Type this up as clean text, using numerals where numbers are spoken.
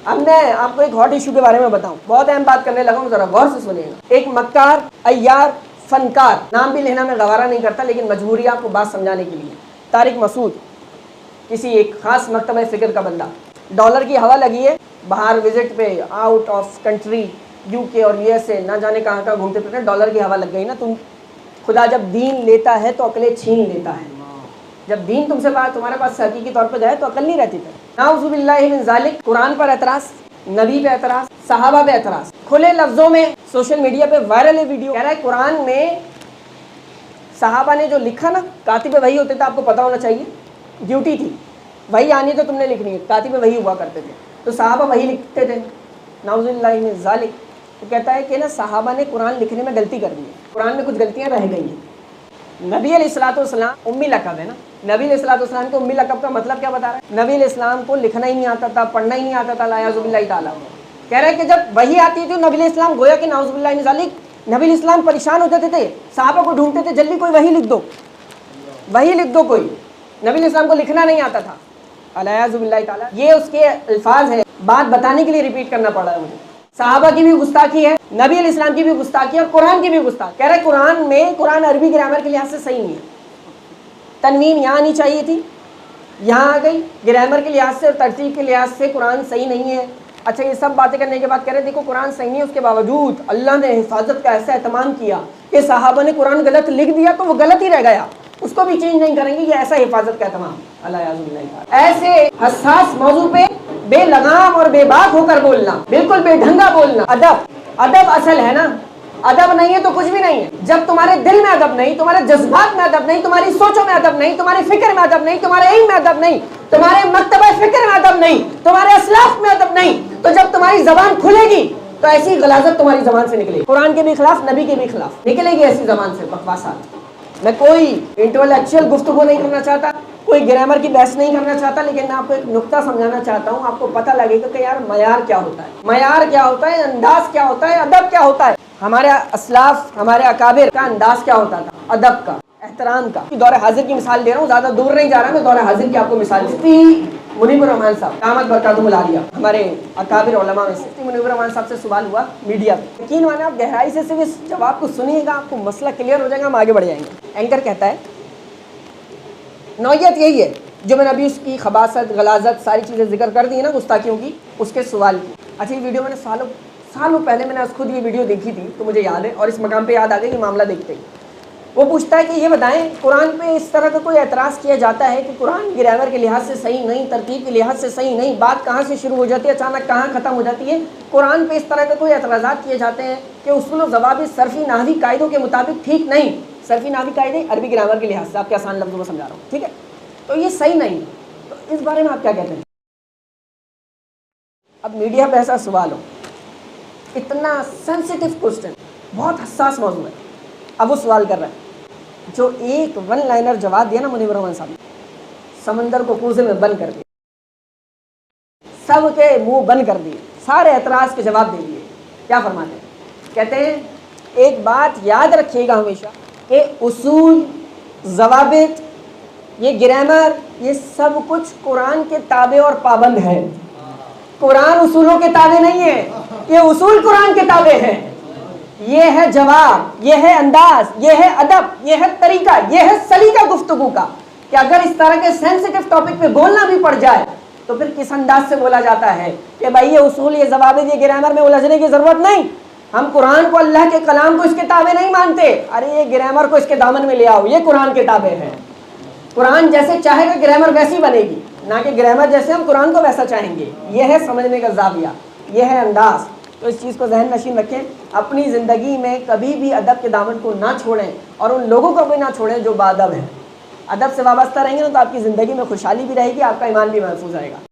اب میں آپ کو ایک ہاٹ ایشو کے بارے میں بتاؤں، بہت اہم بات کرنے لگا ہوں، ذرا غور سے سنیے گا۔ ایک مکار، عیار، فنکار، نام بھی لینا میں گوارا نہیں کرتا لیکن مجبوری آپ کو بات سمجھانے کے لیے، طارق مسعود، کسی ایک خاص مکتبہ فکر کا بندہ، ڈالر کی ہوا لگی ہے، باہر وزٹ پہ، آؤٹ آف کنٹری، یو کے اور یو ایس اے، نہ جانے کہاں کہاں گھومتے پھرتے، ڈالر کی ہوا لگ گئی نا، تم خدا جب دین لیتا ہے تو عقلیں چھین لیتا ہے۔ جب دین تم سے تمہارے پاس حقیقی طور پہ جائے تو عقل نہیں رہتی تھی۔ نعوذ باللہ من ذالک، قرآن پر اعتراض، نبی پہ اعتراض، صحابہ پہ اعتراض، کھلے لفظوں میں سوشل میڈیا پہ وائرل ہے ویڈیو، کہہ رہا ہے قرآن میں صحابہ نے جو لکھا نا، کاتب وحی ہوتے تھے، آپ کو پتا ہونا چاہیے، ڈیوٹی تھی، وحی آنی تو تم نے لکھنی ہے، کاتب وحی ہوا کرتے تھے، تو صحابہ وحی لکھتے تھے، نعوذ باللہ من ذالک۔ تو کہتا ہے کہ نا صحابہ نے قرآن لکھنے میں غلطی کر دی ہے، قرآن میں کچھ غلطیاں رہ گئی ہیں۔ نبی علیہ الصلوۃ والسلام امی لقب ہے نا، نبی علیہ الصلوۃ والسلام کو امی لقب کا مطلب کیا بتا رہا ہے؟ نبی علیہ السلام کو لکھنا ہی نہیں آتا تھا، پڑھنا ہی نہیں آتا تھا، اعوذ باللہ تعالیٰ۔ کہہ رہا ہے کہ جب وحی آتی تھی نبی علیہ السلام گویا کہ نعوذ باللہ من ذالک، نبی علیہ السلام پریشان ہو جاتے تھے، صحابہ کو ڈھونڈتے تھے، جلدی کوئی وحی لکھ دو، وحی لکھ دو کوئی۔ نبی علیہ السلام کو لکھنا نہیں آتا تھا، اعوذ باللہ تعالیٰ۔ یہ اس کے الفاظ ہیں، بات بتانے کے لیے ریپیٹ کرنا پڑ رہا ہے مجھے۔ صحابہ کی بھی گستاخی ہے، نبی علیہ السلام کی بھی گستاخی ہے، اور قرآن کی بھی گستاخی۔ کہہ رہے ہیں قرآن میں، قرآن عربی گرامر کے لحاظ سے صحیح نہیں ہے، تنوین یہاں آنی چاہیے تھی، یہاں آ گئی، گرامر کے لحاظ سے اور ترتیب کے لحاظ سے قرآن صحیح نہیں ہے۔ اچھا یہ سب باتیں کرنے کے بعد کہہ رہے دیکھو قرآن صحیح نہیں ہے، اس کے باوجود اللہ نے حفاظت کا ایسا اہتمام کیا کہ صحابہ نے قرآن غلط لکھ دیا تو وہ غلط ہی رہ گیا، اس کو بھی چینج نہیں کریں گے، یہ ایسا حفاظت کا اہتمام۔ ایسے حساس موضوع پہ بے لگام اور بے باک ہو کر بولنا، بالکل بے ڈھنگا بولنا، ادب اصل ہے نا، ادب نہیں ہے تو کچھ بھی نہیں ہے۔ جب تمہارے دل میں ادب نہیں، تمہارے جذبات میں ادب نہیں، تمہاری سوچوں میں ادب نہیں، تمہاری فکر میں ادب نہیں، تمہارے علم میں ادب نہیں، تمہارے مکتبہ فکر میں ادب نہیں، تمہارے اسلاف میں ادب نہیں، تو جب تمہاری زبان کھلے گی تو ایسی غلاظت تمہاری زبان سے نکلے گی، قرآن کے بھی خلاف، نبی کے بھی خلاف نکلے گی ایسی زبان سے بکواسات۔ میں کوئی انٹلیکچوئل گفتگو نہیں کرنا چاہتا، کوئی گرامر کی بحث نہیں کرنا چاہتا، لیکن میں آپ کو ایک نقطہ سمجھانا چاہتا ہوں، آپ کو پتہ لگے گا کہ یار معیار کیا ہوتا ہے، معیار کیا ہوتا ہے، انداز کیا ہوتا ہے، ادب کیا ہوتا ہے۔ ہمارے اسلاف، ہمارے اکابر کا انداز کیا ہوتا تھا، ادب کا، احترام کا۔ دور حاضر کی مثال دے رہا ہوں، زیادہ دور نہیں جا رہا، میں دور حاضر کی آپ کو مثال مفتی منیب الرحمان صاحب قامت برکاتہم العالیہ، ہمارے اکابر علماء میں سے مفتی منیب الرحمان صاحب سے سوال ہوا میڈیا پہ، یقین مانے آپ گہرائی سے صرف اس جواب کو سنیے گا، آپ کو مسئلہ کلیئر ہو جائے گا، ہم آگے بڑھ جائیں گے۔ اینکر کہتا ہے نوعیت یہی ہے جو میں نے ابھی اس کی خباثت، غلاظت، ساری چیزیں ذکر کر دی ہیں نا گستاخیوں کی، اس کے سوال کی۔ اچھا یہ ویڈیو میں نے سالوں پہلے میں نے خود یہ ویڈیو دیکھی تھی تو مجھے یاد ہے، اور اس مقام پہ یاد آ گیا یہ معاملہ دیکھتے ہی۔ وہ پوچھتا ہے کہ یہ بتائیں قرآن پہ اس طرح کا کوئی اعتراض کیا جاتا ہے کہ قرآن گرامر کے لحاظ سے صحیح نہیں، ترتیب کے لحاظ سے صحیح نہیں، بات کہاں سے شروع ہو جاتی ہے، اچانک کہاں ختم ہو جاتی ہے، قرآن پہ اس طرح کے کوئی اعتراضات کیے جاتے ہیں کہ اصول و ضوابط صرفی نحوی قاعدوں کے مطابق ٹھیک نہیں، صرفی نحوی قاعدے عربی گرامر کے لحاظ سے، آپ کے آسان لفظوں میں سمجھا رہا ہوں، ٹھیک ہے، تو یہ صحیح نہیں، تو اس بارے میں آپ کیا کہتے ہیں؟ اب میڈیا پہ ایسا سوال ہو، اتنا سینسیٹیو کوسچن، بہت حساس موضوع ہے، اب وہ سوال کر رہا ہے، جو ایک ون لائنر جواب دیا نا منیب الرحمان صاحب نے، سمندر کو کوزے میں بند کر دیا، سب کے منہ بند کر دیے، سارے اعتراض کے جواب دے دیے۔ کیا فرماتے ہیں؟ کہتے ہیں ایک بات یاد رکھیے گا ہمیشہ کہ اصول، ضوابط، یہ گرامر، یہ سب کچھ قرآن کے تابع اور پابند ہے، قرآن اصولوں کے تابع نہیں ہے، یہ اصول قرآن کے تابع ہے۔ یہ ہے جواب، یہ ہے انداز، یہ ہے ادب، یہ ہے طریقہ، یہ ہے سلیقہ گفتگو کا، کہ اگر اس طرح کے سینسیٹیو ٹاپک پہ بولنا بھی پڑ جائے تو پھر کس انداز سے بولا جاتا ہے کہ بھائی یہ اصول، یہ ضوابط، یہ گرامر میں الجھنے کی ضرورت نہیں، ہم قرآن کو، اللہ کے کلام کو اس کے تابع نہیں مانتے، ارے یہ گرامر کو اس کے دامن میں لے آؤ، یہ قرآن کے تابع ہے، قرآن جیسے چاہے گا گرامر ویسی بنے گی، نہ کہ گرامر جیسے ہم قرآن کو ویسا چاہیں گے۔ یہ ہے سمجھنے کا زاویہ، یہ ہے انداز، تو اس چیز کو ذہن نشین رکھیں، اپنی زندگی میں کبھی بھی ادب کے دامن کو نہ چھوڑیں، اور ان لوگوں کو بھی نہ چھوڑیں جو باادب ہیں۔ ادب سے وابستہ رہیں گے نا تو آپ کی زندگی میں خوشحالی بھی رہے گی، آپ کا ایمان بھی محفوظ رہے گا۔